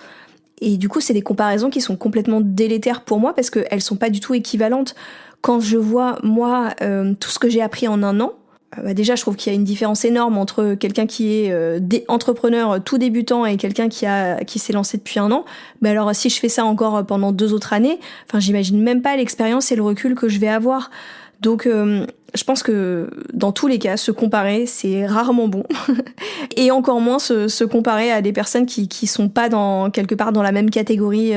Et du coup, c'est des comparaisons qui sont complètement délétères pour moi parce qu'elles sont pas du tout équivalentes. Quand je vois, moi, tout ce que j'ai appris en 1 an, déjà, je trouve qu'il y a une différence énorme entre quelqu'un qui est entrepreneur tout débutant et quelqu'un qui s'est lancé depuis 1 an. Alors, si je fais ça encore pendant 2 autres années, j'imagine même pas l'expérience et le recul que je vais avoir. Donc, je pense que dans tous les cas, se comparer, c'est rarement bon. Et encore moins se comparer à des personnes qui sont pas quelque part dans la même catégorie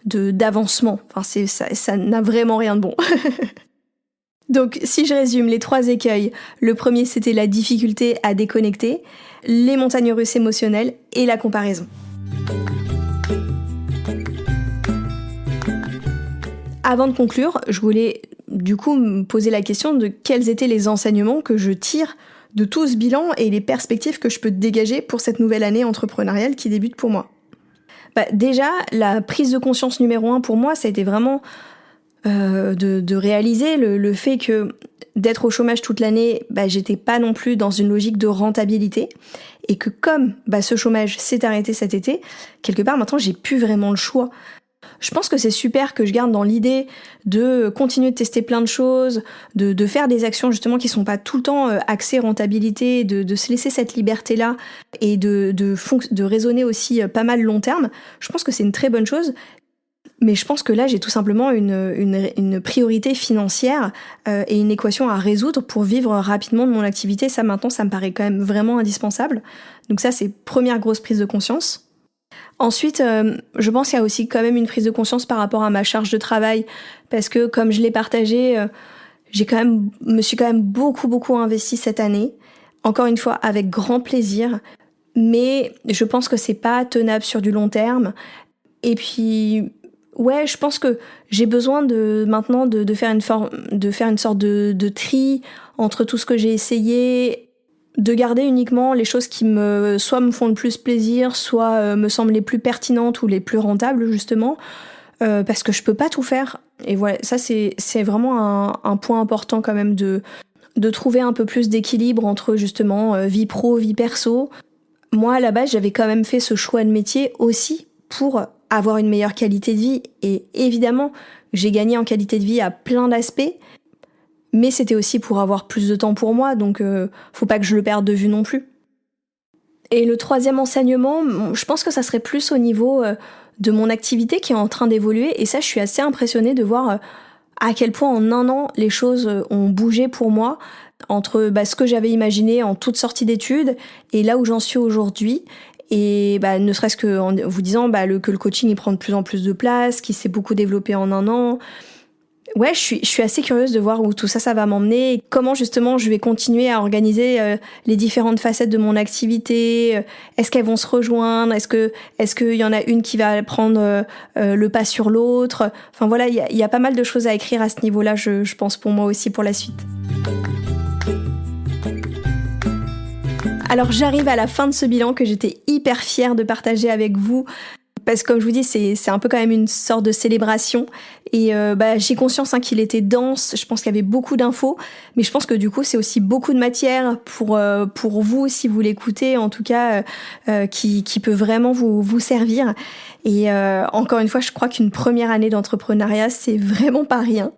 d'avancement. Ça n'a vraiment rien de bon. Donc, si je résume les 3 écueils, le premier, c'était la difficulté à déconnecter, les montagnes russes émotionnelles et la comparaison. Avant de conclure, je voulais du coup me poser la question de quels étaient les enseignements que je tire de tout ce bilan et les perspectives que je peux dégager pour cette nouvelle année entrepreneuriale qui débute pour moi. Déjà, la prise de conscience numéro 1 pour moi, ça a été vraiment de réaliser le fait que d'être au chômage toute l'année, j'étais pas non plus dans une logique de rentabilité et que comme ce chômage s'est arrêté cet été, quelque part maintenant j'ai plus vraiment le choix. Je pense que c'est super que je garde dans l'idée de continuer de tester plein de choses, de faire des actions justement qui sont pas tout le temps axées rentabilité, de se laisser cette liberté-là et de raisonner aussi pas mal long terme. Je pense que c'est une très bonne chose. Mais je pense que là, j'ai tout simplement une priorité financière et une équation à résoudre pour vivre rapidement de mon activité. Ça, maintenant, ça me paraît quand même vraiment indispensable. Donc ça, c'est première grosse prise de conscience. Ensuite, je pense qu'il y a aussi quand même une prise de conscience par rapport à ma charge de travail, parce que comme je l'ai partagé, me suis quand même beaucoup investie cette année. Encore une fois, avec grand plaisir, mais je pense que c'est pas tenable sur du long terme. Et puis, ouais, je pense que j'ai besoin maintenant de faire une sorte de tri entre tout ce que j'ai essayé, de garder uniquement les choses qui soit me font le plus plaisir, soit me semblent les plus pertinentes ou les plus rentables justement, parce que je peux pas tout faire. Et voilà, ça c'est vraiment un point important quand même de trouver un peu plus d'équilibre entre justement vie pro, vie perso. Moi à la base j'avais quand même fait ce choix de métier aussi pour avoir une meilleure qualité de vie, et évidemment j'ai gagné en qualité de vie à plein d'aspects, mais c'était aussi pour avoir plus de temps pour moi, donc faut pas que je le perde de vue non plus. Et le troisième enseignement, je pense que ça serait plus au niveau de mon activité qui est en train d'évoluer, et ça je suis assez impressionnée de voir à quel point en 1 an les choses ont bougé pour moi. entre ce que j'avais imaginé en toute sortie d'études et là où j'en suis aujourd'hui. Et ne serait-ce que en vous disant que le coaching il prend de plus en plus de place, qu'il s'est beaucoup développé en 1 an. Ouais, je suis assez curieuse de voir où tout ça va m'emmener et comment justement je vais continuer à organiser les différentes facettes de mon activité. Est-ce qu'elles vont se rejoindre ? Est-ce qu'il y en a une qui va prendre le pas sur l'autre ? Enfin voilà, il y a pas mal de choses à écrire à ce niveau-là, je pense pour moi aussi pour la suite. Alors j'arrive à la fin de ce bilan que j'étais hyper fière de partager avec vous. Parce que comme je vous dis, c'est un peu quand même une sorte de célébration. Et j'ai conscience qu'il était dense, je pense qu'il y avait beaucoup d'infos. Mais je pense que du coup, c'est aussi beaucoup de matière pour vous, si vous l'écoutez, en tout cas, qui peut vraiment vous servir. Et encore une fois, je crois qu'une première année d'entrepreneuriat, c'est vraiment pas rien.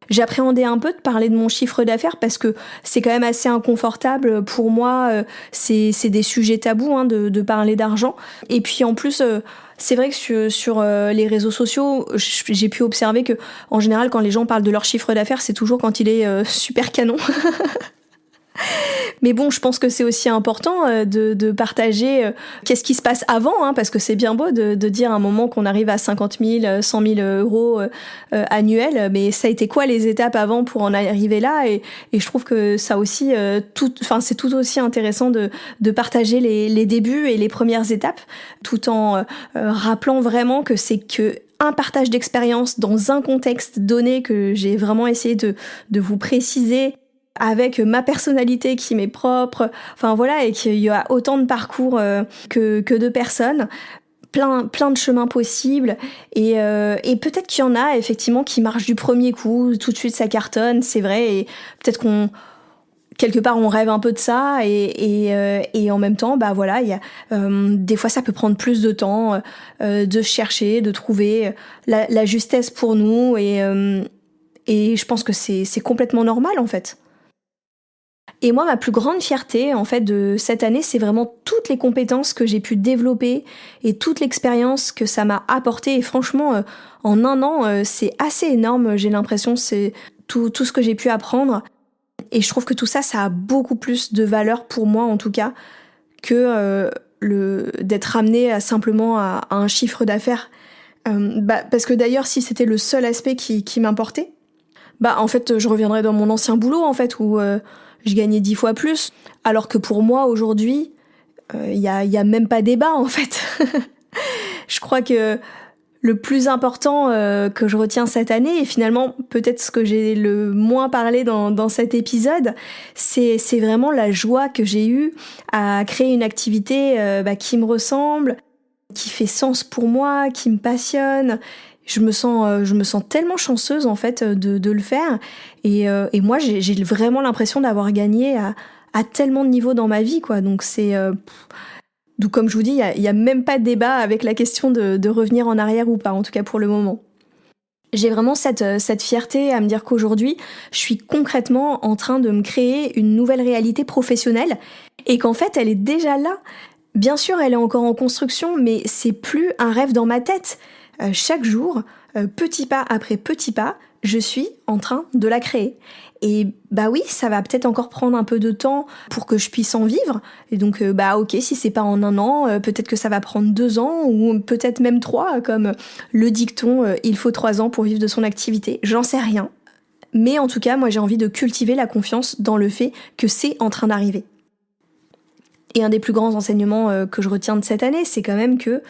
J'appréhendais un peu de parler de mon chiffre d'affaires parce que c'est quand même assez inconfortable pour moi. C'est des sujets tabous de parler d'argent. Et puis en plus, c'est vrai que sur les réseaux sociaux, j'ai pu observer que en général, quand les gens parlent de leur chiffre d'affaires, c'est toujours quand il est super canon. Mais bon, je pense que c'est aussi important de partager qu'est-ce qui se passe avant, parce que c'est bien beau de dire à un moment qu'on arrive à 50 000, 100 000 euros annuels, mais ça a été quoi les étapes avant pour en arriver là et je trouve que ça aussi, c'est tout aussi intéressant de partager les débuts et les premières étapes, tout en rappelant vraiment que c'est que un partage d'expérience dans un contexte donné que j'ai vraiment essayé de vous préciser avec ma personnalité qui m'est propre, enfin voilà, et qu'il y a autant de parcours que de personnes, plein de chemins possibles, et peut-être qu'il y en a effectivement qui marchent du premier coup, tout de suite ça cartonne, c'est vrai, et peut-être quelque part on rêve un peu de ça et en même temps il y a des fois ça peut prendre plus de temps de chercher, de trouver la justesse pour nous et je pense que c'est complètement normal en fait. Et moi, ma plus grande fierté, en fait, de cette année, c'est vraiment toutes les compétences que j'ai pu développer et toute l'expérience que ça m'a apporté. Et franchement, en 1 an, c'est assez énorme. J'ai l'impression, c'est tout ce que j'ai pu apprendre. Et je trouve que tout ça, ça a beaucoup plus de valeur pour moi, en tout cas, que d'être ramené simplement à un chiffre d'affaires. Parce que d'ailleurs, si c'était le seul aspect qui m'importait, en fait, je reviendrais dans mon ancien boulot, en fait, où je gagnais 10 fois plus, alors que pour moi, aujourd'hui, il y a même pas débat, en fait. Je crois que le plus important que je retiens cette année, et finalement, peut-être ce que j'ai le moins parlé dans cet épisode, c'est vraiment la joie que j'ai eue à créer une activité qui me ressemble, qui fait sens pour moi, qui me passionne. Je me sens tellement chanceuse en fait de le faire et moi j'ai vraiment l'impression d'avoir gagné à tellement de niveaux dans ma vie quoi. Donc donc comme je vous dis, il y a même pas de débat avec la question de revenir en arrière ou pas, en tout cas pour le moment. J'ai vraiment cette fierté à me dire qu'aujourd'hui, je suis concrètement en train de me créer une nouvelle réalité professionnelle et qu'en fait elle est déjà là. Bien sûr, elle est encore en construction, mais c'est plus un rêve dans ma tête. Chaque jour, petit pas après petit pas, je suis en train de la créer. Et oui, ça va peut-être encore prendre un peu de temps pour que je puisse en vivre. Et donc, ok, si c'est pas en 1 an, peut-être que ça va prendre 2 ans ou peut-être même 3, comme le dicton « il faut 3 ans pour vivre de son activité ». J'en sais rien. Mais en tout cas, moi, j'ai envie de cultiver la confiance dans le fait que c'est en train d'arriver. Et un des plus grands enseignements que je retiens de cette année, c'est quand même que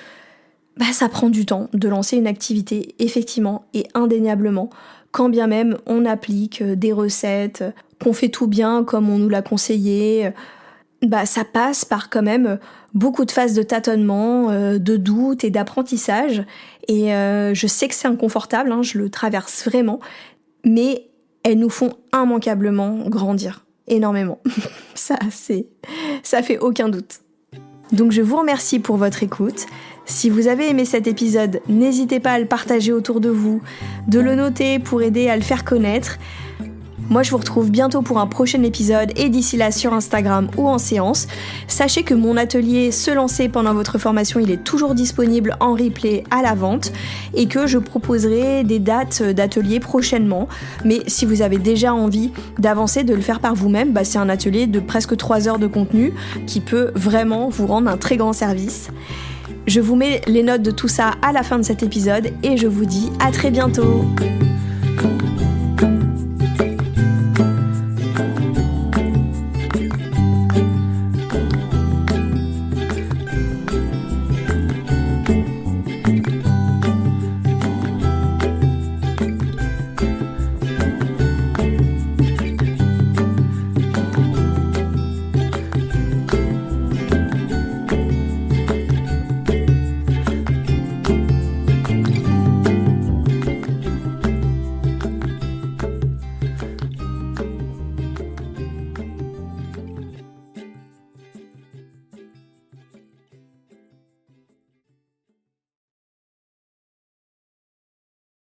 ça prend du temps de lancer une activité, effectivement et indéniablement, quand bien même on applique des recettes, qu'on fait tout bien comme on nous l'a conseillé, ça passe par quand même beaucoup de phases de tâtonnement, de doute et d'apprentissage. Et je sais que c'est inconfortable, je le traverse vraiment, mais elles nous font immanquablement grandir, énormément. Ça fait aucun doute. Donc je vous remercie pour votre écoute. Si vous avez aimé cet épisode, n'hésitez pas à le partager autour de vous, de le noter pour aider à le faire connaître. Moi je vous retrouve bientôt pour un prochain épisode et d'ici là sur Instagram ou en séance. Sachez que mon atelier Se lancer pendant votre formation, il est toujours disponible en replay à la vente et que je proposerai des dates d'atelier prochainement. Mais si vous avez déjà envie d'avancer, de le faire par vous-même, c'est un atelier de presque 3 heures de contenu qui peut vraiment vous rendre un très grand service. Je vous mets les notes de tout ça à la fin de cet épisode et je vous dis à très bientôt.